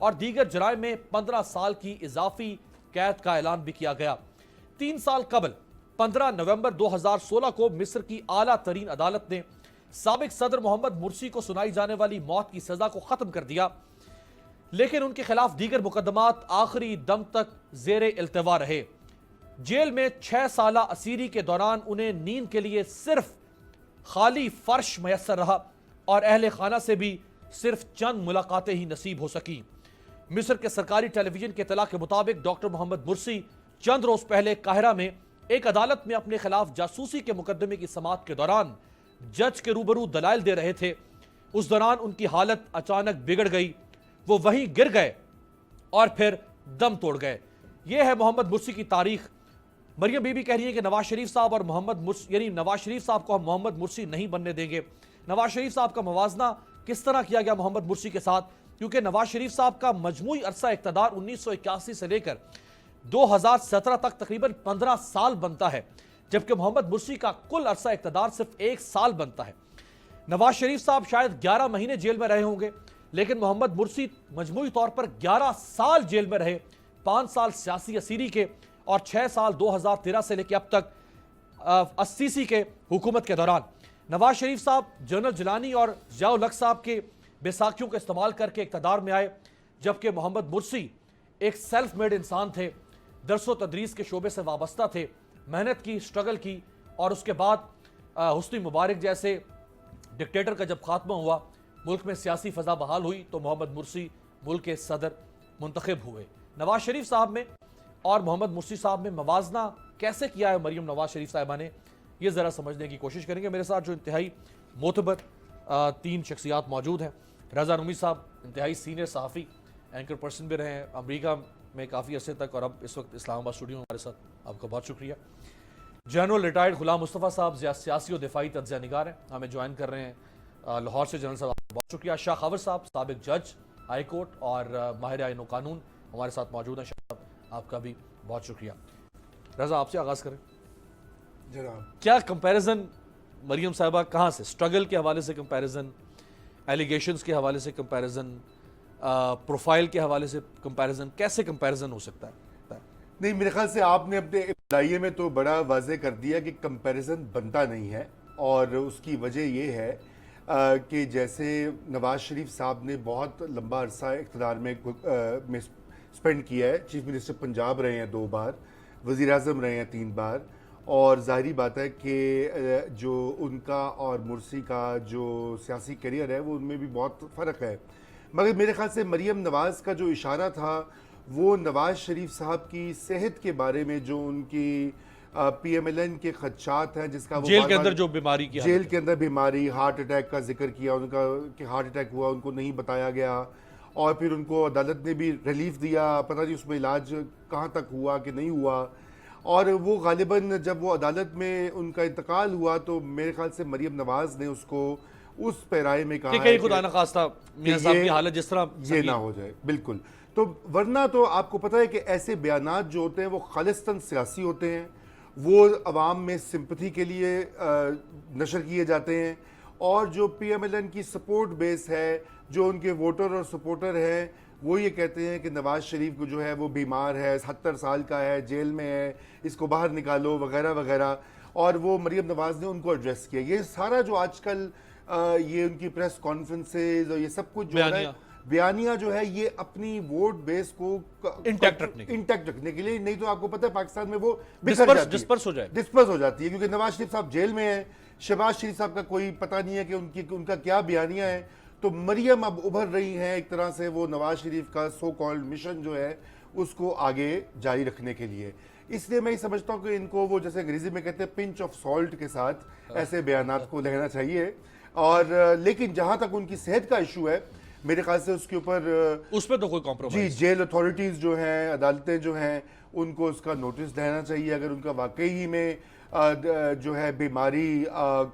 اور دیگر جرائم میں 15 سال کی اضافی قید کا اعلان بھی کیا گیا۔ 3 سال قبل 15 نومبر 2016 کو مصر کی اعلیٰ ترین عدالت نے سابق صدر محمد مرسی کو سنائی جانے والی موت کی سزا کو ختم کر دیا، لیکن ان کے خلاف دیگر مقدمات آخری دم تک زیر التوا رہے۔ جیل میں 6 سالہ اسیری کے دوران انہیں نیند کے لیے صرف خالی فرش میسر رہا اور اہل خانہ سے بھی صرف چند ملاقاتیں ہی نصیب ہو سکیں۔ مصر کے سرکاری ٹیلی ویژن کے اطلاع کے مطابق ڈاکٹر محمد مرسی چند روز پہلے قاہرہ میں ایک عدالت میں اپنے خلاف جاسوسی کے مقدمے کی سماعت کے دوران جج کے روبرو دلائل دے رہے تھے۔ اس دوران ان کی حالت اچانک بگڑ گئی، وہ وہیں گر گئے اور پھر دم توڑ گئے۔ یہ ہے محمد مرسی کی تاریخ۔ مریم بی بی کہہ رہی ہے کہ نواز شریف صاحب اور محمد مرسی، یعنی نواز شریف صاحب کو ہم محمد مرسی نہیں بننے دیں گے۔ نواز شریف صاحب کا موازنہ کس طرح کیا گیا محمد مرسی کے ساتھ؟ کیونکہ نواز شریف صاحب کا مجموعی عرصہ اقتدار 1981 سے لے کر 2017 تک تقریباً 15 سال بنتا ہے، جبکہ محمد مرسی کا کل عرصہ اقتدار صرف 1 سال بنتا ہے۔ نواز شریف صاحب شاید 11 مہینے جیل میں رہے ہوں گے، لیکن محمد مرسی مجموعی طور پر 11 سال جیل میں رہے، 5 سال سیاسی اسیری کے اور 6 سال 2013 سے لے کے اب تک 80 کے حکومت کے دوران۔ نواز شریف صاحب جنرل جیلانی اور ضیاء الحق صاحب کے بیساکھیوں کا استعمال کر کے اقتدار میں آئے، جبکہ محمد مرسی ایک سیلف میڈ انسان تھے، درس و تدریس کے شعبے سے وابستہ تھے، محنت کی، سٹرگل کی، اور اس کے بعد حسنی مبارک جیسے ڈکٹیٹر کا جب خاتمہ ہوا، ملک میں سیاسی فضا بحال ہوئی، تو محمد مرسی ملک کے صدر منتخب ہوئے۔ نواز شریف صاحب میں اور محمد مرسی صاحب میں موازنہ کیسے کیا ہے مریم نواز شریف صاحبہ نے، یہ ذرا سمجھنے کی کوشش کریں گے۔ میرے ساتھ جو انتہائی معتبر 3 شخصیات موجود ہیں، رضا نعومی صاحب انتہائی سینئر صحافی، اینکر پرسن بھی رہے ہیں امریکہ میں کافی عرصے تک، اور اب اس وقت اسلام آباد اسٹوڈیو میں ہمارے ساتھ، آپ کا بہت شکریہ۔ جنرل ریٹائرڈ غلام مصطفیٰ صاحب سیاسی و دفاعی تجزیہ نگار ہیں، ہمیں جوائن کر رہے ہیں لاہور سے۔ جنرل صاحب آپ کا بہت شکریہ۔ شاہ خاور صاحب سابق جج ہائی کورٹ اور ماہر آئین و قانون ہمارے ساتھ موجود ہیں۔ شاہ صاحب آپ کا بھی بہت شکریہ۔ رضا آپ سے آغاز کریں جناب۔ کیا کمپیریزن مریم صاحبہ کہاں سے، سٹرگل کے حوالے سے کمپیریزن، ایلیگیشنز کے حوالے سے کمپیریزن، پروفائل کے حوالے سے کمپیریزن، کیسے کمپیریزن ہو سکتا ہے؟ نہیں، میرے خیال سے آپ نے اپنے ابتدائیے میں تو بڑا واضح کر دیا کہ کمپیریزن بنتا نہیں ہے، اور اس کی وجہ یہ ہے کہ جیسے نواز شریف صاحب نے بہت لمبا عرصہ اقتدار میں سپینڈ کیا ہے، چیف منسٹر پنجاب رہے ہیں 2 بار، وزیر اعظم رہے ہیں 3 بار، اور ظاہری بات ہے کہ جو ان کا اور مرسی کا جو سیاسی کیریئر ہے وہ ان میں بھی بہت فرق ہے۔ مگر میرے خیال سے مریم نواز کا جو اشارہ تھا وہ نواز شریف صاحب کی صحت کے بارے میں، جو ان کی پی ایم ایل این کے خدشات ہیں، جس کا وہ جیل کے اندر جو بیماری کی جیل کے اندر بیماری، ہارٹ اٹیک کا ذکر کیا ان کا کہ ہارٹ اٹیک ہوا، ان کو نہیں بتایا گیا، اور پھر ان کو عدالت نے بھی ریلیف دیا، پتہ نہیں اس میں علاج کہاں تک ہوا کہ نہیں ہوا، اور وہ غالباً جب وہ عدالت میں ان کا انتقال ہوا تو میرے خیال سے مریم نواز نے اس کو اس پیرائے میں کہا ہے کہ خدا نخواستہ میاں صاحب کی حالت جس طرح یہ نہ ہو جائے۔ بالکل، تو ورنہ تو آپ کو پتہ ہے کہ ایسے بیانات جو ہوتے ہیں وہ خالصتاً سیاسی ہوتے ہیں، وہ عوام میں سمپتھی کے لیے نشر کیے جاتے ہیں، اور جو پی ایم ایل این کی سپورٹ بیس ہے، جو ان کے ووٹر اور سپورٹر ہیں، وہ یہ کہتے ہیں کہ نواز شریف کو جو ہے وہ بیمار ہے، 70 سال کا ہے، جیل میں ہے، اس کو باہر نکالو وغیرہ وغیرہ، اور وہ مریم نواز نے ان کو ایڈریس کیا۔ یہ سارا جو آج کل یہ ان کی پریس کانفرنسز اور یہ سب کچھ جو ہے بیانیہ جو ہے، یہ اپنی ووٹ بیس کو انٹیکٹ رکھنے کے لیے، نہیں تو آپ کو پتہ ہے پاکستان میں وہ ڈسپرس ہو جاتی ہے، کیونکہ نواز شریف صاحب جیل میں ہیں، شہباز شریف صاحب کا کوئی پتہ نہیں ہے کہ ان کا کیا بیانیہ ہے، تو مریم اب ابھر رہی ہیں ایک طرح سے وہ نواز شریف کا سو کالڈ مشن جو ہے اس کو آگے جاری رکھنے کے لیے۔ اس لیے میں یہ سمجھتا ہوں کہ ان کو وہ جیسے انگریزی میں کہتے ہیں پنچ آف سالٹ کے ساتھ ایسے بیانات کو لینا چاہیے، اور لیکن جہاں تک ان کی صحت کا ایشو ہے، میرے خیال سے اس کے اوپر اس پہ تو کوئی کمپرومائز، جیل اتھارٹیز جو ہیں، عدالتیں جو ہیں، ان کو اس کا نوٹس دینا چاہیے۔ اگر ان کا واقعی ہی میں جو ہے بیماری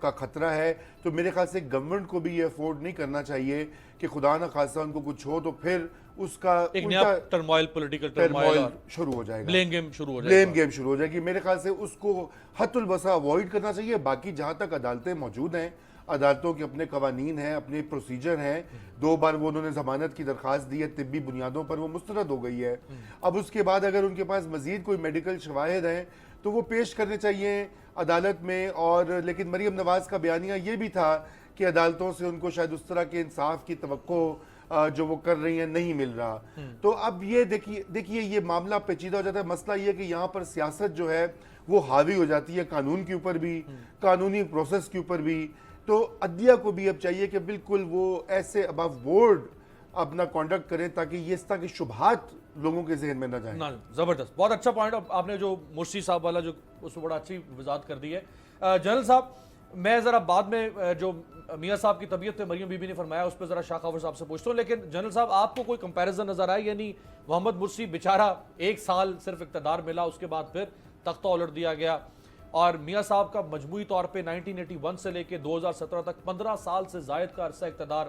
کا خطرہ ہے تو میرے خیال سے گورنمنٹ کو بھی یہ افورڈ نہیں کرنا چاہیے کہ خدا نہ خاصہ ان کو کچھ ہو تو پھر اس کا ایک نیا ٹرموائل، پولیٹیکل ٹرموائل شروع ہو جائے گا، بلیم گیم شروع ہو جائے گی۔ میرے خیال سے اس کو حد البسا اوائڈ کرنا چاہیے۔ باقی جہاں تک عدالتیں موجود ہیں عدالتوں کے اپنے قوانین ہیں, اپنے پروسیجر ہیں. 2 بار وہ انہوں نے ضمانت کی درخواست دی ہے, طبی بنیادوں پر وہ مسترد ہو گئی ہے. اب اس کے بعد اگر ان کے پاس مزید کوئی میڈیکل شواہد ہیں تو وہ پیش کرنے چاہیے عدالت میں. اور لیکن مریم نواز کا بیانیہ یہ بھی تھا کہ عدالتوں سے ان کو شاید اس طرح کے انصاف کی توقع جو وہ کر رہی ہیں نہیں مل رہا. تو اب یہ دیکھیے یہ معاملہ پیچیدہ ہو جاتا ہے. مسئلہ یہ کہ یہاں پر سیاست جو ہے وہ حاوی ہو جاتی ہے قانون کے اوپر بھی, قانونی پروسیس کے اوپر بھی. تو عدلیہ کو بھی اب چاہیے کہ بالکل وہ ایسے ابو بورڈ اپنا کانڈکٹ کریں تاکہ یہ اس طرح کی شبہات لوگوں کے ذہن میں نہ جائیں. زبردست, بہت اچھا پوائنٹ آپ نے جو مرسی صاحب والا جو اس میں بڑا اچھی وضاحت کر دی ہے. جنرل صاحب میں ذرا بعد میں جو میاں صاحب کی طبیعت پہ مریم بی بی نے فرمایا اس پہ ذرا شاہ خاور صاحب سے پوچھتا ہوں, لیکن جنرل صاحب آپ کو کوئی کمپیریزن نظر آیا؟ یعنی محمد مرسی بیچارہ 1 سال صرف اقتدار ملا, اس کے بعد پھر تختہ الٹ دیا گیا, اور میاں صاحب کا مجموعی طور پہ 1981 سے لے کے 2017 تک 15 سال سے زائد کا عرصہ اقتدار.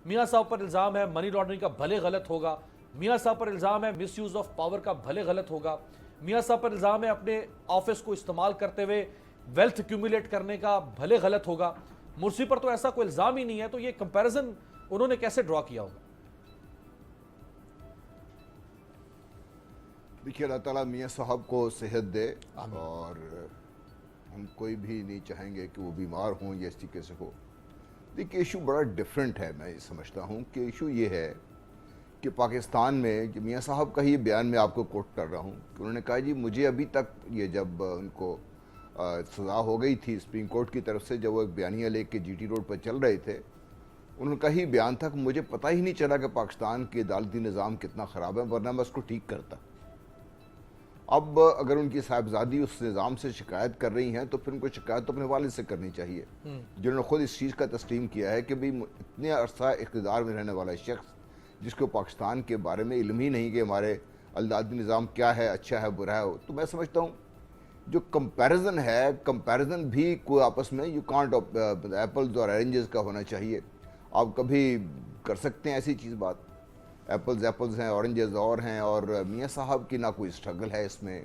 میاں صاحب پر الزام ہے منی لانڈرنگ کا بھلے غلط ہوگا, میاں صاحب پر الزام ہے مس یوز آف پاور کا بھلے غلط ہوگا, میاں صاحب پر الزام ہے اپنے آفس کو استعمال کرتے ہوئے ویلتھ ایکیومولیٹ کرنے کا بھلے غلط ہوگا. مرسی پر تو ایسا کوئی الزام ہی نہیں ہے, تو یہ کمپیریزن انہوں نے کیسے ڈرا کیا ہوگا؟ دیکھیے اللہ تعالیٰ میاں صاحب کو صحت دے, اور ہم کوئی بھی نہیں چاہیں گے کہ وہ بیمار ہوں یا اس طریقے سے ہو. دیکھیے ایشو بڑا ڈیفرنٹ ہے. میں یہ سمجھتا ہوں کہ ایشو یہ ہے کہ پاکستان میں میاں صاحب کا ہی بیان میں آپ کو کوٹ کر رہا ہوں کہ انہوں نے کہا جی مجھے ابھی تک یہ جب ان کو سزا ہو گئی تھی سپریم کورٹ کی طرف سے, جب وہ ایک بیانیہ لے کے جی ٹی روڈ پر چل رہے تھے, ان کا ہی بیان تھا کہ مجھے پتہ ہی نہیں چلا کہ پاکستان کے عدالتی نظام کتنا خراب ہے, ورنہ میں اس کو ٹھیک کرتا. اب اگر ان کی صاحبزادی اس نظام سے شکایت کر رہی ہیں تو پھر ان کو شکایت تو اپنے والد سے کرنی چاہیے, جنہوں نے خود اس چیز کا تسلیم کیا ہے کہ بھی اتنے عرصہ اقتدار میں رہنے والا شخص جس کو پاکستان کے بارے میں علم ہی نہیں کہ ہمارے عدالتی نظام کیا ہے, اچھا ہے برا ہے. تو میں سمجھتا ہوں جو کمپیریزن ہے, کمپیریزن بھی کوئی آپس میں یو کانٹ ایپلز اور آرنجز کا ہونا چاہیے. آپ کبھی کر سکتے ہیں ایسی چیز بات, ایپلز ہیں, اورنجز اور ہیں, اور میاں صاحب کی نہ کوئی اسٹرگل ہے اس میں,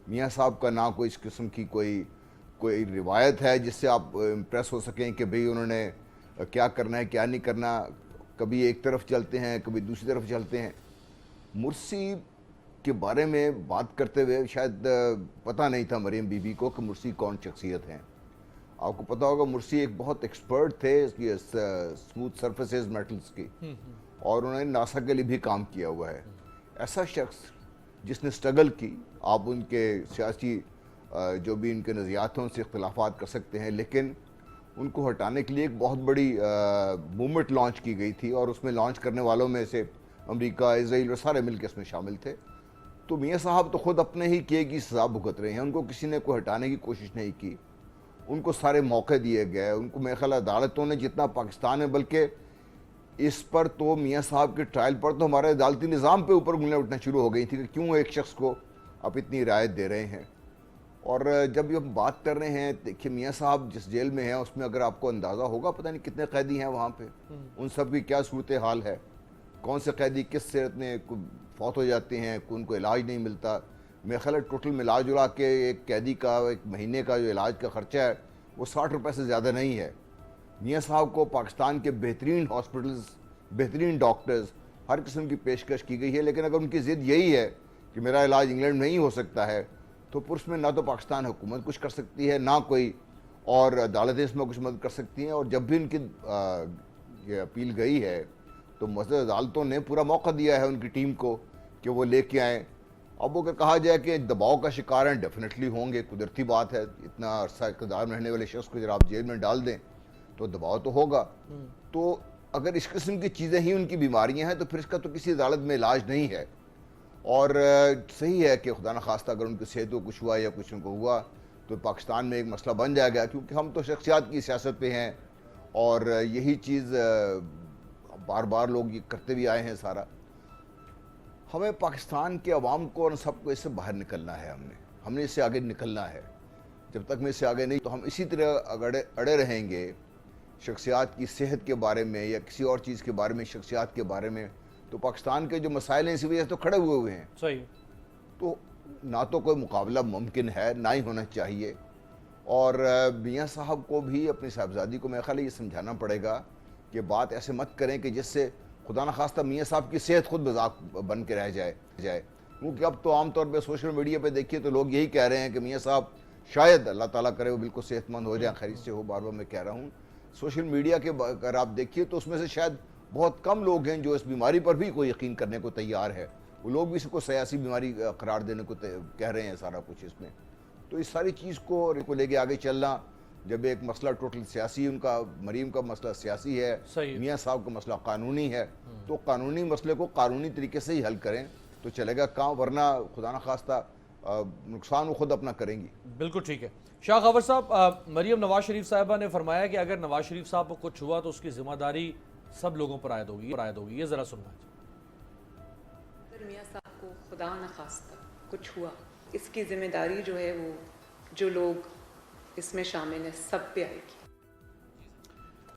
میاں صاحب کا نہ کوئی اس قسم کی کوئی روایت ہے جس سے آپ امپریس ہو سکیں کہ بھئی انہوں نے کیا کرنا ہے کیا نہیں کرنا. کبھی ایک طرف چلتے ہیں کبھی دوسری طرف چلتے ہیں. مرسی کے بارے میں بات کرتے ہوئے شاید پتہ نہیں تھا مریم بی بی کو کہ مرسی کون شخصیت ہیں. آپ کو پتہ ہوگا مرسی ایک بہت ایکسپرٹ تھے اسموتھ سرفیسز میٹلز کی, اور انہوں نے ناسا کے لیے بھی کام کیا ہوا ہے. ایسا شخص جس نے سٹرگل کی, آپ ان کے سیاسی جو بھی ان کے نظریات ہیں ان سے اختلافات کر سکتے ہیں, لیکن ان کو ہٹانے کے لیے ایک بہت بڑی موومنٹ لانچ کی گئی تھی, اور اس میں لانچ کرنے والوں میں سے امریکہ, اسرائیل اور سارے مل کے اس میں شامل تھے. تو میاں صاحب تو خود اپنے ہی کیے کی سزا بھگت رہے ہیں, ان کو کسی نے کوئی ہٹانے کی کوشش نہیں کی. ان کو سارے موقع دیے گئے, ان کو میرے خیال عدالتوں نے جتنا پاکستان میں, بلکہ اس پر تو میاں صاحب کے ٹرائل پر تو ہمارے عدالتی نظام پہ اوپر انگلیاں اٹھنا شروع ہو گئی تھی کہ کیوں ایک شخص کو آپ اتنی رعایت دے رہے ہیں. اور جب یہ ہم بات کر رہے ہیں, دیکھیے میاں صاحب جس جیل میں ہیں اس میں اگر آپ کو اندازہ ہوگا پتہ نہیں کتنے قیدی ہیں وہاں پہ, ان سب کی کیا صورتحال ہے, کون سے قیدی کس صورت میں فوت ہو جاتے ہیں, ان کو علاج نہیں ملتا. میرے خیال ہے ٹوٹل ملا جلا کے ایک قیدی کا ایک مہینے کا جو علاج کا خرچہ ہے وہ 60 روپے سے زیادہ نہیں ہے. میاں صاحب کو پاکستان کے بہترین ہاسپٹلز, بہترین ڈاکٹرز, ہر قسم کی پیشکش کی گئی ہے, لیکن اگر ان کی ضد یہی ہے کہ میرا علاج انگلینڈ میں نہیں ہو سکتا ہے, تو پھر اس میں نہ تو پاکستان حکومت کچھ کر سکتی ہے, نہ کوئی اور عدالتیں اس میں کچھ مدد کر سکتی ہیں. اور جب بھی ان کی یہ اپیل گئی ہے تو مسجد عدالتوں نے پورا موقع دیا ہے ان کی ٹیم کو کہ وہ لے کے آئیں. اب اگر کہا جائے کہ دباؤ کا شکار ہیں, ڈیفینیٹلی ہوں گے, قدرتی بات ہے. اتنا عرصہ اقتدار میں رہنے والے شخص کو جب آپ جیل میں ڈال دیں تو دباؤ تو ہوگا. تو اگر اس قسم کی چیزیں ہی ان کی بیماریاں ہیں تو پھر اس کا تو کسی عدالت میں علاج نہیں ہے. اور صحیح ہے کہ خدا نخواستہ اگر ان کی صحت کو کچھ ہوا یا کچھ ان کو ہوا تو پاکستان میں ایک مسئلہ بن جائے گا, کیونکہ ہم تو شخصیات کی سیاست پہ ہیں, اور یہی چیز بار بار لوگ یہ کرتے بھی آئے ہیں. سارا ہمیں پاکستان کے عوام کو اور سب کو اس سے باہر نکلنا ہے, ہم نے اس سے آگے نکلنا ہے. جب تک میں اس سے آگے نہیں تو ہم اسی طرح اڑے رہیں گے شخصیات کی صحت کے بارے میں یا کسی اور چیز کے بارے میں, شخصیات کے بارے میں, تو پاکستان کے جو مسائل ہیں اسی وجہ سے تو کھڑے ہوئے ہیں. صحیح. تو نہ تو کوئی مقابلہ ممکن ہے, نہ ہی ہونا چاہیے. اور میاں صاحب کو بھی اپنی صاحبزادی کو میرا خیال ہے یہ سمجھانا پڑے گا کہ بات ایسے مت کریں کہ جس سے خدا نخواستہ میاں صاحب کی صحت خود مذاق بن کے رہ جائے کیونکہ اب تو عام طور پہ سوشل میڈیا پہ دیکھیے تو لوگ یہی کہہ رہے ہیں کہ میاں صاحب شاید اللہ تعالیٰ کرے وہ بالکل صحت مند ہو جائیں، خیریت سے ہو. بار بار میں کہہ رہا ہوں سوشل میڈیا کے اگر آپ دیکھیے تو اس میں سے شاید بہت کم لوگ ہیں جو اس بیماری پر بھی کوئی یقین کرنے کو تیار ہے. وہ لوگ بھی اس کو سیاسی بیماری قرار دینے کو کہہ رہے ہیں سارا کچھ اس میں. تو اس ساری چیز کو لے کے آگے چلنا، جب ایک مسئلہ ٹوٹل سیاسی، ان کا مریم کا مسئلہ سیاسی ہے، میاں صاحب کا مسئلہ قانونی ہے، تو قانونی مسئلے کو قانونی طریقے سے ہی حل کریں تو چلے گا کام، ورنہ خدا نخواستہ نقصان وہ خود اپنا کریں گی. بالکل ٹھیک ہے. شاہ خاور صاحب، مریم نواز شریف صاحبہ نے فرمایا کہ اگر نواز شریف صاحب کو کچھ ہوا تو اس کی ذمہ داری سب لوگوں پر عائد ہوگی. یہ ذرا سننا ہے. اگر میاں صاحب کو خدا نخواستہ کچھ ہوا، اس کی ذمہ داری جو ہے وہ جو لوگ اس میں شامل ہیں سب پہ آئے گی.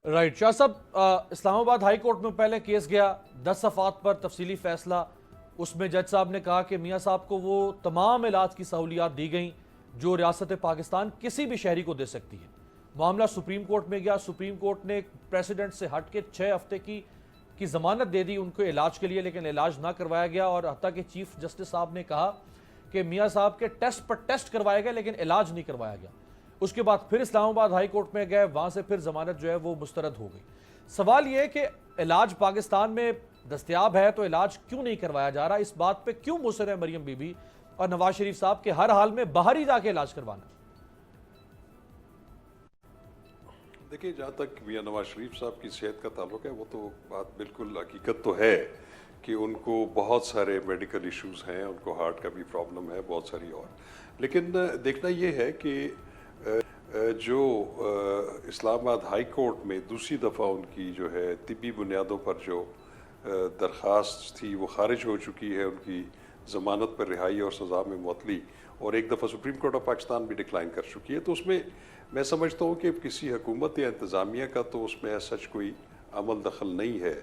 رائٹ. شاہ صاحب، اسلام آباد ہائی کورٹ میں پہلے کیس گیا 10 صفحات پر تفصیلی فیصلہ. اس میں جج صاحب نے کہا کہ میاں صاحب کو وہ تمام علاج کی سہولیات دی گئیں جو ریاست پاکستان کسی بھی شہری کو دے سکتی ہے. معاملہ سپریم کورٹ میں گیا. سپریم کورٹ نے پریسیڈنٹ سے ہٹ کے 6 ہفتے کی ضمانت دے دی ان کو علاج کے لیے، لیکن علاج نہ کروایا گیا. اور حتیٰ کہ چیف جسٹس صاحب نے کہا کہ میاں صاحب کے ٹیسٹ پر ٹیسٹ کروائے گئے لیکن علاج نہیں کروایا گیا. اس کے بعد پھر اسلام آباد ہائی کورٹ میں گئے، وہاں سے پھر ضمانت جو ہے وہ مسترد ہو گئی. سوال یہ ہے کہ علاج پاکستان میں دستیاب ہے تو علاج کیوں نہیں کروایا جا رہا؟ اس بات پہ کیوں مصر ہے مریم بی بی اور نواز شریف صاحب کے ہر حال میں باہر ہی جا کے علاج کروانا؟ دیکھیں، جہاں تک میاں نواز شریف صاحب کی صحت کا تعلق ہے وہ تو بات بالکل حقیقت تو ہے کہ ان کو بہت سارے میڈیکل ایشوز ہیں، ان کو ہارٹ کا بھی پرابلم ہے، بہت ساری اور. لیکن دیکھنا یہ ہے کہ جو اسلام آباد ہائی کورٹ میں دوسری دفعہ ان کی جو ہے طبی بنیادوں پر جو درخواست تھی وہ خارج ہو چکی ہے، ان کی ضمانت پر رہائی اور سزا میں معطلی، اور ایک دفعہ سپریم کورٹ آف پاکستان بھی ڈکلائن کر چکی ہے. تو اس میں میں سمجھتا ہوں کہ کسی حکومت یا انتظامیہ کا تو اس میں سچ کوئی عمل دخل نہیں ہے،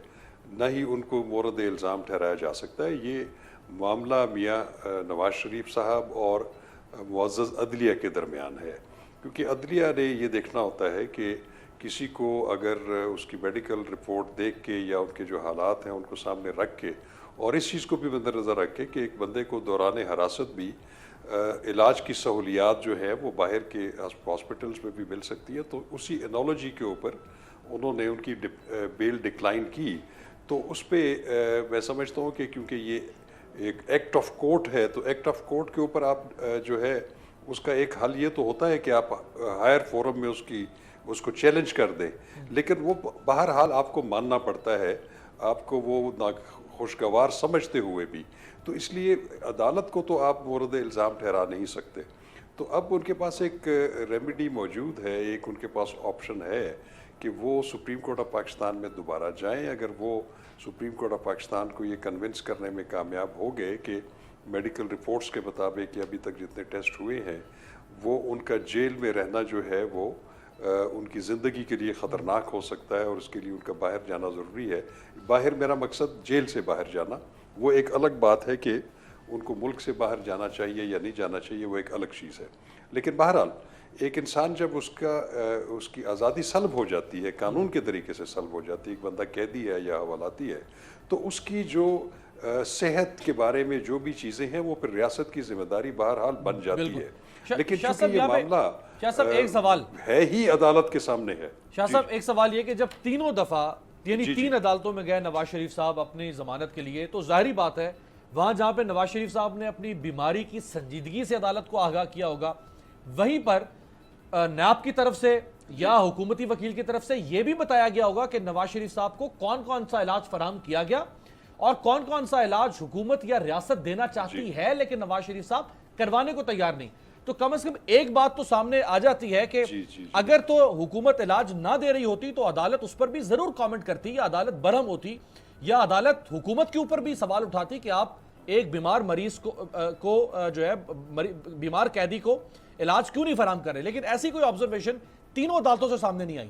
نہ ہی ان کو مورد الزام ٹھہرایا جا سکتا ہے. یہ معاملہ میاں نواز شریف صاحب اور معزز عدلیہ کے درمیان ہے، کیونکہ عدلیہ نے یہ دیکھنا ہوتا ہے کہ کسی کو اگر اس کی میڈیکل رپورٹ دیکھ کے یا ان کے جو حالات ہیں ان کو سامنے رکھ کے، اور اس چیز کو بھی مد نظر رکھ کے کہ ایک بندے کو دوران حراست بھی علاج کی سہولیات جو ہے وہ باہر کے ہاسپٹلز میں بھی مل سکتی ہے، تو اسی انالوجی کے اوپر انہوں نے ان کی بیل ڈکلائن کی. تو اس پہ میں سمجھتا ہوں کہ کیونکہ یہ ایک ایکٹ آف کورٹ ہے تو ایکٹ آف کورٹ کے اوپر آپ جو ہے اس کا ایک حل یہ تو ہوتا ہے کہ آپ ہائر فورم میں اس کو چیلنج کر دیں، لیکن وہ بہرحال آپ کو ماننا پڑتا ہے، آپ کو وہ ناخوشگوار سمجھتے ہوئے بھی. تو اس لیے عدالت کو تو آپ مورد الزام ٹھہرا نہیں سکتے. تو اب ان کے پاس ایک ریمیڈی موجود ہے، ایک ان کے پاس آپشن ہے کہ وہ سپریم کورٹ آف پاکستان میں دوبارہ جائیں. اگر وہ سپریم کورٹ آف پاکستان کو یہ کنونس کرنے میں کامیاب ہو گئے کہ میڈیکل رپورٹس کے مطابق کہ ابھی تک جتنے ٹیسٹ ہوئے ہیں وہ ان کا جیل میں رہنا جو ہے وہ ان کی زندگی کے لیے خطرناک ہو سکتا ہے، اور اس کے لیے ان کا باہر جانا ضروری ہے. باہر میرا مقصد جیل سے باہر جانا، وہ ایک الگ بات ہے کہ ان کو ملک سے باہر جانا چاہیے یا نہیں جانا چاہیے، وہ ایک الگ چیز ہے. لیکن بہرحال ایک انسان جب اس کی آزادی سلب ہو جاتی ہے، قانون کے طریقے سے سلب ہو جاتی ہے، ایک بندہ قیدی ہے یا حوالاتی ہے، تو اس کی جو صحت کے بارے میں جو بھی چیزیں ہیں وہ پھر ریاست کی ذمہ داری بہرحال بن جاتی ہے. لیکن چونکہ یہ معاملہ شاہ صاحب ایک سوال ہے ہی عدالت کے سامنے ہے. شاہ صاحب ایک سوال یہ کہ جب تینوں دفعہ یعنی 3 عدالتوں میں گئے نواز شریف صاحب اپنی ضمانت کے لیے، تو ظاہری بات ہے وہاں جہاں پہ نواز شریف صاحب نے اپنی بیماری کی سنجیدگی سے عدالت کو آگاہ کیا ہوگا، وہیں پر نیب کی طرف سے یا حکومتی وکیل کی طرف سے یہ بھی بتایا گیا ہوگا کہ نواز شریف صاحب کو کون کون سا علاج فراہم کیا گیا اور کون کون سا علاج حکومت یا ریاست دینا چاہتی ہے لیکن نواز شریف صاحب کروانے کو تیار نہیں. تو کم از کم ایک بات تو سامنے آ جاتی ہے کہ اگر تو حکومت علاج نہ دے رہی ہوتی تو عدالت اس پر بھی ضرور کامنٹ کرتی، یا عدالت برہم ہوتی، یا عدالت حکومت کے اوپر بھی سوال اٹھاتی کہ آپ ایک بیمار مریض کو جو ہے بیمار قیدی کو علاج کیوں نہیں فراہم کر رہے. لیکن ایسی کوئی آبزرویشن تینوں عدالتوں سے سامنے نہیں آئی.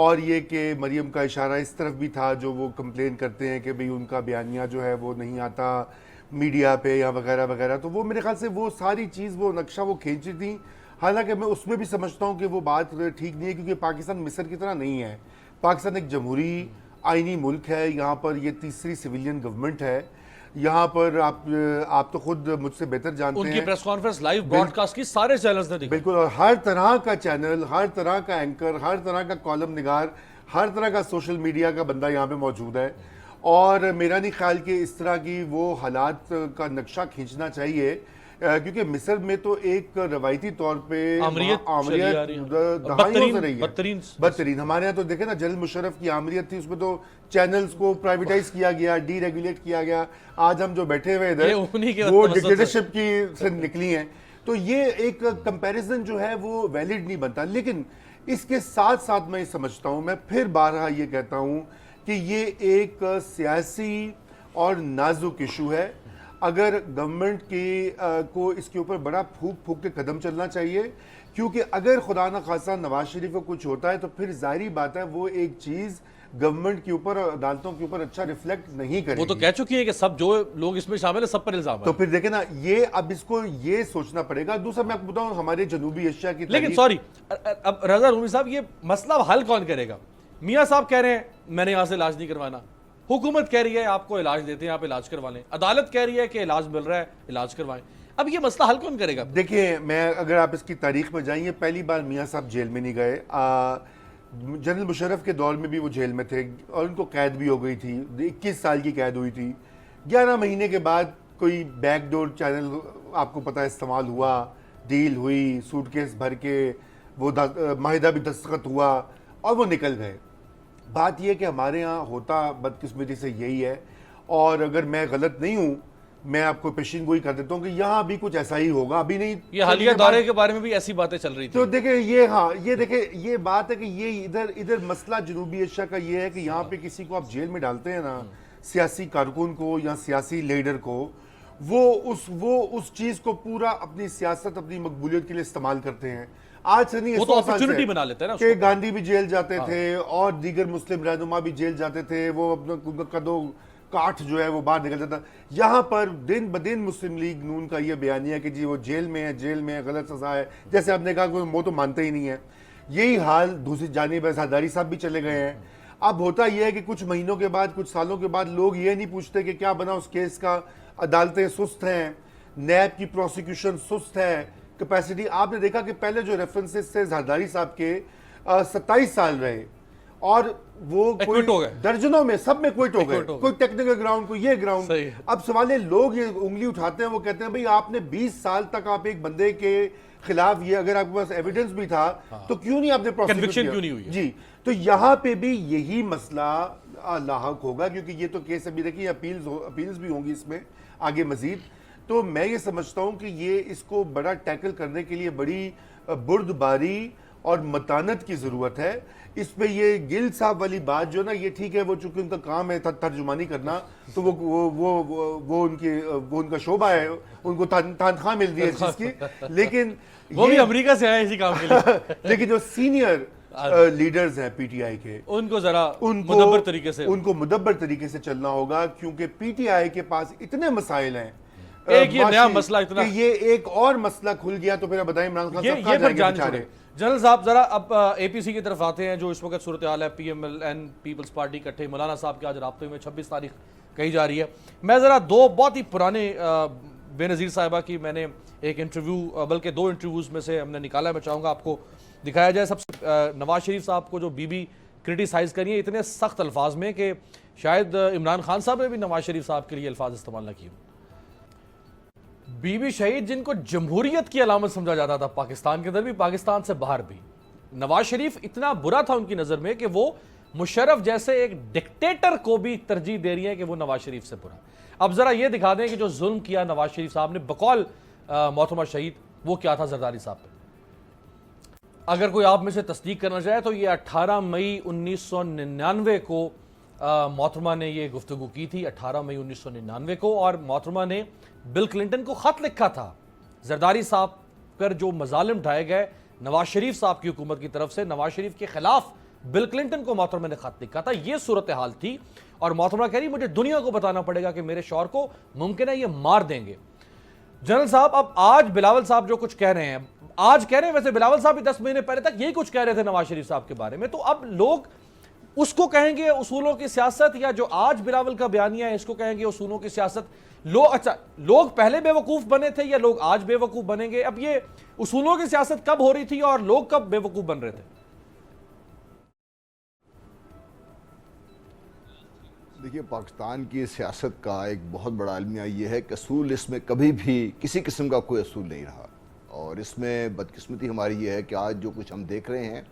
اور یہ کہ مریم کا اشارہ اس طرف بھی تھا جو وہ کمپلین کرتے ہیں کہ بھئی ان کا بیانیہ جو ہے وہ نہیں آتا میڈیا پہ یا وغیرہ وغیرہ. تو وہ میرے خیال سے وہ ساری چیز وہ نقشہ وہ کھینچی تھیں. حالانکہ میں اس میں بھی سمجھتا ہوں کہ وہ بات ٹھیک نہیں ہے, کیونکہ پاکستان مصر کی طرح نہیں ہے. پاکستان ایک جمہوری آئینی ملک ہے, یہاں پر یہ تیسری سویلین گورنمنٹ ہے. یہاں پر آپ تو خود مجھ سے بہتر جانتے ہیں, ان کی press conference live broadcast کی سارے چینلز نے دیکھی. بالکل, اور ہر طرح کا چینل, ہر طرح کا اینکر, ہر طرح کا کالم نگار, ہر طرح کا سوشل میڈیا کا بندہ یہاں پہ موجود ہے. اور میرا نہیں خیال کہ اس طرح کی وہ حالات کا نقشہ کھینچنا چاہیے, کیونکہ مصر میں تو ایک روایتی طور پہ آمریت دہائیوں سے رہی ہے, بدترین. ہمارے یہاں تو دیکھیں نا جنرل مشرف کی آمریت تھی, اس میں تو چینلز کو پرائیویٹائز کیا گیا, ڈی ریگولیٹ کیا گیا. آج ہم جو بیٹھے ہوئے ادھر وہ ڈکٹیٹرشپ کی سے نکلی ہیں. تو یہ ایک کمپیریزن جو ہے وہ ویلڈ نہیں بنتا. لیکن اس کے ساتھ ساتھ میں یہ سمجھتا ہوں, میں پھر بارہا یہ کہتا ہوں کہ یہ ایک سیاسی اور نازک ایشو ہے. اگر گورنمنٹ کی کو اس کے اوپر بڑا پھونک کے قدم چلنا چاہیے, کیونکہ اگر خدا نہ خواستہ نواز شریف کو کچھ ہوتا ہے تو پھر ظاہری بات ہے وہ ایک چیز گورنمنٹ کے اوپر اور عدالتوں کے اوپر اچھا ریفلیکٹ نہیں کرے گی. وہ تو کہہ چکی ہے کہ سب جو لوگ اس میں شامل ہیں سب پر الزام ہے. تو پھر دیکھیں نا, یہ اب اس کو یہ سوچنا پڑے گا. دوسرا میں آپ کو بتاؤں, ہمارے جنوبی ایشیا کی لیکن سوری اب رضا رومی صاحب, یہ مسئلہ حل کون کرے گا؟ میاں صاحب کہہ رہے ہیں میں نے یہاں سے علاج نہیں کروانا, حکومت کہہ رہی ہے آپ کو علاج دیتے ہیں آپ علاج کروا لیں, عدالت کہہ رہی ہے کہ علاج مل رہا ہے علاج کروائیں. اب یہ مسئلہ حل کون کرے گا؟ دیکھیں, میں اگر آپ اس کی تاریخ میں جائیں, یہ پہلی بار میاں صاحب جیل میں نہیں گئے. جنرل مشرف کے دور میں بھی وہ جیل میں تھے اور ان کو قید بھی ہو گئی تھی, 21 سال کی قید ہوئی تھی. 11 مہینے کے بعد کوئی بیک ڈور چینل آپ کو پتہ استعمال ہوا, ڈیل ہوئی, سوٹ کیس بھر کے وہ معاہدہ بھی دستخط ہوا اور وہ نکل گئے. بات یہ کہ ہمارے ہاں ہوتا بدقسمتی سے یہی ہے, اور اگر میں غلط نہیں ہوں میں آپ کو پیشین گوئی کر دیتا ہوں کہ یہاں بھی کچھ ایسا ہی ہوگا. ابھی نہیں, یہ حالیہ دورے کے بارے میں بھی ایسی باتیں چل رہی تھی. تو دیکھیں یہ, ہاں یہ دیکھیں یہ بات ہے کہ یہ ادھر مسئلہ جنوبی ایشیا کا یہ ہے کہ یہاں پہ کسی کو آپ جیل میں ڈالتے ہیں نا, سیاسی کارکن کو یا سیاسی لیڈر کو, وہ اس چیز کو پورا اپنی سیاست اپنی مقبولیت کے لیے استعمال کرتے ہیں. آج سے نہیں, وہ تو اپرچونٹی بنا لیتے ہیں نا کہ گاندھی بھی جیل جاتے تھے اور دیگر مسلم رہنما بھی جیل جاتے تھے, وہ اپنا کدو کاٹھ جو ہے وہ باہر نکل جاتا. یہاں پر دن بدن مسلم لیگ نون کا یہ بیانیہ ہے کہ جی وہ جیل میں ہے, غلط سزا ہے. جیسے آپ نے کہا کہ وہ تو مانتے ہی نہیں ہے. یہی حال دوسری جانب زرداری صاحب بھی چلے گئے ہیں. اب ہوتا یہ ہے کہ کچھ مہینوں کے بعد, کچھ سالوں کے بعد لوگ یہ نہیں پوچھتے کہ کیا بنا اس کیس کا, عدالتیں سست ہیں, نیب کی پروسیکیوشن سست ہے, کیپیسٹی. آپ نے دیکھا کہ پہلے جو ریفرنسز سے زرداری صاحب کے 27 سال رہے اور وہ درجنوں میں سب میں کوئٹ ہو گئے, کوئی ٹیکنیکل گراؤنڈ, کوئی یہ گراؤنڈ. اب سوال ہے, لوگ یہ انگلی اٹھاتے ہیں, وہ کہتے ہیں بھئی آپ نے 20 سال تک آپ ایک بندے کے خلاف, یہ اگر آپ کے پاس ایویڈنس بھی تھا تو کیوں نہیں آپ نے پروسیکیوٹ کیا؟ کیوں نہیں ہوئی؟ جی, تو یہاں پہ بھی یہی مسئلہ لاحق ہوگا, کیونکہ یہ تو کیس ابھی دیکھیے اپیلز بھی ہوں گی اس میں آگے مزید. تو میں یہ سمجھتا ہوں کہ یہ اس کو بڑا ٹیکل کرنے کے لیے بڑی بردباری اور متانت کی ضرورت ہے. اس پہ یہ گل صاحب والی بات جو نا, یہ ٹھیک ہے وہ چونکہ ان کا کام ہے ترجمانی کرنا, تو وہ ان کا شعبہ ہے, ان کو تنخواہ مل رہی ہے اس چیز کی. لیکن وہ بھی امریکہ سے آئے اسی کام کے لیے. لیکن جو سینئر لیڈرز ہیں پی ٹی آئی کے, ان کو ذرا مدبر طریقے سے چلنا ہوگا, کیونکہ پی ٹی آئی کے پاس اتنے مسائل ہیں. ایک یہ نیا مسئلہ اتنا, یہ ایک اور مسئلہ کھل گیا تو پھر بتائیں عمران خان صاحب کہاں جائیں گے بیچارے. جنرل صاحب ذرا اب اے پی سی کی طرف آتے ہیں, جو اس وقت صورتحال ہے. P M L N Peoples Party اکٹھے, مولانا صاحب کے آج رابطے میں 26 تاریخ کہی جا رہی ہے. میں ذرا دو بہت ہی پرانے بے نظیر صاحبہ کی میں نے ایک انٹرویو, بلکہ 2 انٹرویوز میں سے ہم نے نکالا ہے, میں چاہوں گا آپ کو دکھایا جائے. سب سے نواز شریف صاحب کو جو بی بی کرٹیسائز کری ہے اتنے سخت الفاظ میں کہ شاید عمران خان صاحب نے بھی نواز شریف صاحب کے لیے الفاظ استعمال نہ کیے. بی بی شہید جن کو جمہوریت کی علامت سمجھا جاتا تھا پاکستان کے اندر بھی, پاکستان سے باہر بھی, نواز شریف اتنا برا تھا ان کی نظر میں کہ وہ مشرف جیسے ایک ڈکٹیٹر کو بھی ترجیح دے رہی ہے کہ وہ نواز شریف سے برا. اب ذرا یہ دکھا دیں کہ جو ظلم کیا نواز شریف صاحب نے بقول محترمہ شہید, وہ کیا تھا زرداری صاحب پہ. اگر کوئی آپ میں سے تصدیق کرنا چاہے تو یہ 18 مئی 1999 کو محترمہ نے یہ گفتگو کی تھی, 18 مئی 1999 کو, اور محترمہ نے بل کلنٹن کو خط لکھا تھا. زرداری صاحب پر جو مظالم ڈھائے گئے نواز شریف صاحب کی حکومت کی طرف سے, نواز شریف کے خلاف بل کلنٹن کو محترمہ نے خط لکھا تھا. یہ صورتحال تھی اور محترمہ کہہ رہی مجھے دنیا کو بتانا پڑے گا کہ میرے شوہر کو ممکن ہے یہ مار دیں گے. جنرل صاحب اب آج بلاول صاحب جو کچھ کہہ رہے ہیں, آج کہہ رہے ہیں, ویسے بلاول صاحب بھی 10 مہینے پہلے تک یہی کچھ کہہ رہے تھے نواز شریف صاحب کے بارے میں, تو اب لوگ اس کو کہیں گے اصولوں کی سیاست, یا جو آج بلاول کا بیانیہ ہے اس کو کہیں گے اصولوں کی سیاست؟ لوگ پہلے بے وقوف بنے تھے یا لوگ آج بے وقوف بنیں گے؟ اب یہ اصولوں کی سیاست کب ہو رہی تھی اور لوگ کب بے وقوف بن رہے تھے؟ دیکھیے, پاکستان کی سیاست کا ایک بہت بڑا المیہ یہ ہے کہ اصول اس میں کبھی بھی کسی قسم کا کوئی اصول نہیں رہا, اور اس میں بدقسمتی ہماری یہ ہے کہ آج جو کچھ ہم دیکھ رہے ہیں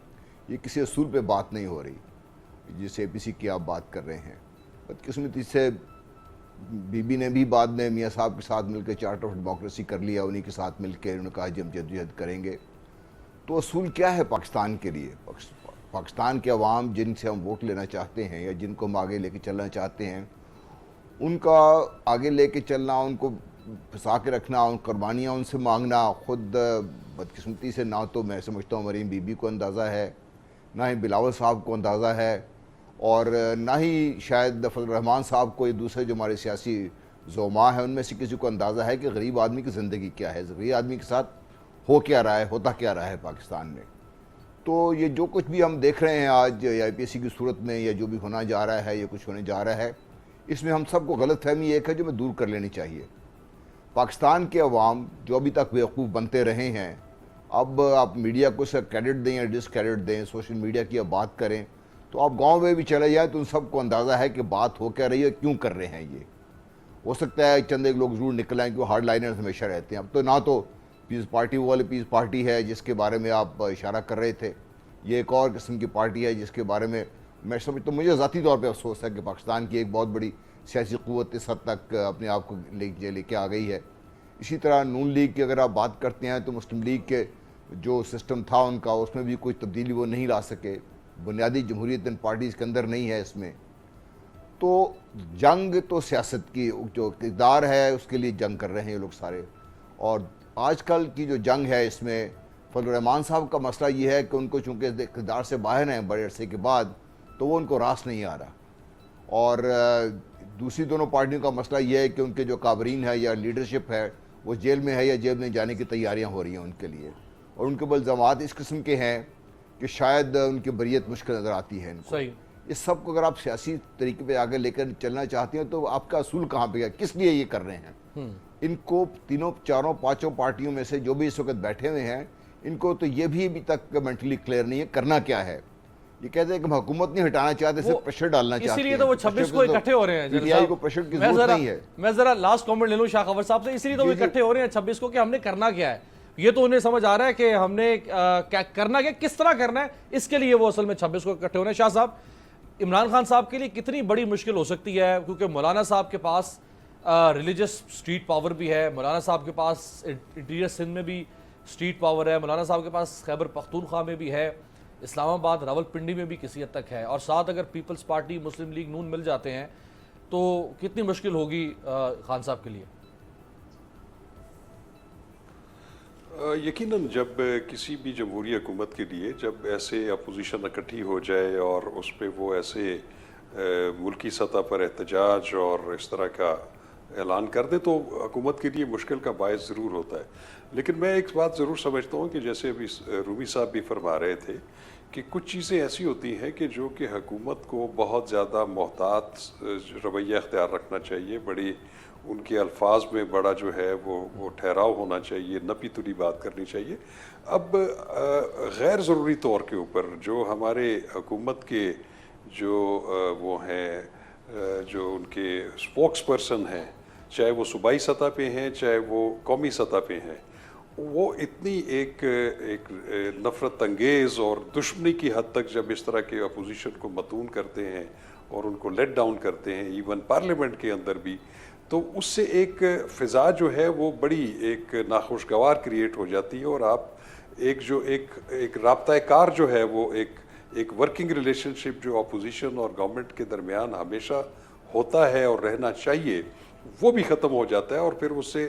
یہ کسی اصول پہ بات نہیں ہو رہی, جس اے پی سی کی آپ بات کر رہے ہیں. بدقسمتی سے بی بی نے بھی بعد میں میاں صاحب کے ساتھ مل کے چارٹر آف ڈیموکریسی کر لیا, انہی کے ساتھ مل کے انہوں نے کہا جی ہم جدوجہد کریں گے. تو اصول کیا ہے پاکستان کے لیے؟ پاکستان کے عوام جن سے ہم ووٹ لینا چاہتے ہیں یا جن کو ہم آگے لے کے چلنا چاہتے ہیں, ان کا آگے لے کے چلنا, ان کو پھنسا کے رکھنا, ان قربانیاں ان سے مانگنا, خود بدقسمتی سے نہ تو میں سمجھتا ہوں مریم بی بی کو اندازہ ہے, نہ ہی بلاول صاحب کو اندازہ ہے, اور نہ ہی شاید فضل الرحمان صاحب کو, یہ دوسرے جو ہمارے سیاسی زعماء ہیں ان میں سے کسی کو اندازہ ہے کہ غریب آدمی کی زندگی کیا ہے, غریب آدمی کے ساتھ ہو کیا رہا ہے, ہوتا کیا رہا ہے پاکستان میں. تو یہ جو کچھ بھی ہم دیکھ رہے ہیں آج آئی پی ایس سی کی صورت میں, یا جو بھی ہونا جا رہا ہے یا کچھ ہونے جا رہا ہے, اس میں ہم سب کو غلط فہمی ایک ہے جو میں دور کر لینی چاہیے. پاکستان کے عوام جو ابھی تک بیوقوف بنتے رہے ہیں, اب آپ میڈیا کو سے کریڈٹ دیں یا ڈس کریڈٹ دیں, سوشل میڈیا کی اب بات کریں, تو آپ گاؤں میں بھی چلے جائیں تو ان سب کو اندازہ ہے کہ بات ہو کیا رہی ہے, کیوں کر رہے ہیں. یہ ہو سکتا ہے چند ایک لوگ ضرور نکل آئیں کہ وہ ہارڈ لائنرز ہمیشہ رہتے ہیں. اب تو نہ تو پیس پارٹی وہ والی پیس پارٹی ہے جس کے بارے میں آپ اشارہ کر رہے تھے, یہ ایک اور قسم کی پارٹی ہے جس کے بارے میں میں سمجھتا ہوں, مجھے ذاتی طور پہ افسوس ہے کہ پاکستان کی ایک بہت بڑی سیاسی قوت اس حد تک اپنے آپ کو لے کے آ گئی ہے. اسی طرح نون لیگ کی اگر آپ بات کرتے ہیں تو مسلم لیگ کے جو سسٹم تھا ان کا, اس میں بھی کوئی تبدیلی وہ نہیں لا سکے, بنیادی جمہوریت ان پارٹیز کے اندر نہیں ہے اس میں. تو جنگ تو سیاست کی جو اقتدار ہے اس کے لیے جنگ کر رہے ہیں یہ لوگ سارے, اور آج کل کی جو جنگ ہے اس میں فضل الرحمان صاحب کا مسئلہ یہ ہے کہ ان کو چونکہ اقتدار سے باہر ہیں بڑے عرصے کے بعد, تو وہ ان کو راس نہیں آ رہا, اور دوسری دونوں پارٹیوں کا مسئلہ یہ ہے کہ ان کے جو کابرین ہے یا لیڈرشپ ہے وہ جیل میں ہے یا جیل میں جانے کی تیاریاں ہو رہی ہیں ان کے لیے, اور ان کے الزامات اس قسم کے ہیں کہ شاید ان کی بریت مشکل نظر آتی ہے ان کو. اس سب کو اگر آپ سیاسی طریقے پہ آگے لے کر چلنا چاہتے ہیں تو آپ کا اصول کہاں پہ ہے, کس لیے یہ کر رہے ہیں؟ ان کو تینوں چاروں پانچوں پارٹیوں میں سے جو بھی اس وقت بیٹھے ہوئے ہیں, ان کو تو یہ بھی ابھی تک مینٹلی کلیئر نہیں ہے کرنا کیا ہے. یہ کہتے ہیں کہ ہم حکومت نہیں ہٹانا چاہتے, صرف پریشر ڈالنا چاہتے ہیں, اسی لیے تو وہ 26 کو اکٹھے ہو رہے ہیں. پی ٹی آئی کو پریشر کی ضرورت نہیں ہے. میں ذرا لاسٹ کامنٹ لے لوں شاہ خبر صاحب سے, اسی لیے تو وہ اکٹھے ہو رہے ہیں 26 کو کہ ہم نے کرنا کیا ہے. یہ تو انہیں سمجھ آ رہا ہے کہ ہم نے کرنا کیا, کس طرح کرنا ہے, اس کے لیے وہ اصل میں 26 کو اکٹھے ہو رہے ہیں. شاہ صاحب, عمران خان صاحب کے لیے کتنی بڑی مشکل ہو سکتی ہے, کیونکہ مولانا صاحب کے پاس ریلیجس اسٹریٹ پاور بھی ہے, مولانا صاحب کے پاس انٹیریئر سندھ میں بھی اسٹریٹ پاور ہے, مولانا صاحب کے پاس خیبر پختونخوا میں بھی ہے, اسلام آباد راول پنڈی میں بھی کسی حد تک ہے, اور ساتھ اگر پیپلز پارٹی مسلم لیگ نون مل جاتے ہیں تو کتنی مشکل ہوگی خان صاحب کے لیے؟ یقیناً جب کسی بھی جمہوری حکومت کے لیے جب ایسے اپوزیشن اکٹھی ہو جائے اور اس پہ وہ ایسے ملکی سطح پر احتجاج اور اس طرح کا اعلان کر دے تو حکومت کے لیے مشکل کا باعث ضرور ہوتا ہے. لیکن میں ایک بات ضرور سمجھتا ہوں کہ جیسے ابھی رومی صاحب بھی فرما رہے تھے کہ کچھ چیزیں ایسی ہوتی ہیں کہ جو کہ حکومت کو بہت زیادہ محتاط رویہ اختیار رکھنا چاہیے, بڑی ان کے الفاظ میں بڑا جو ہے وہ ٹھہراؤ ہونا چاہیے, نپی تلی بات کرنی چاہیے. اب غیر ضروری طور کے اوپر جو ہمارے حکومت کے جو وہ ہیں جو ان کے اسپوکس پرسن ہیں, چاہے وہ صوبائی سطح پہ ہیں چاہے وہ قومی سطح پہ ہیں, وہ اتنی ایک نفرت انگیز اور دشمنی کی حد تک جب اس طرح کے اپوزیشن کو متون کرتے ہیں اور ان کو لیٹ ڈاؤن کرتے ہیں ایون پارلیمنٹ کے اندر بھی, تو اس سے ایک فضا جو ہے وہ بڑی ایک ناخوشگوار کریٹ ہو جاتی ہے, اور آپ ایک رابطہ کار جو ہے وہ ایک ورکنگ ریلیشن شپ جو اپوزیشن اور گورنمنٹ کے درمیان ہمیشہ ہوتا ہے اور رہنا چاہیے, وہ بھی ختم ہو جاتا ہے, اور پھر اس سے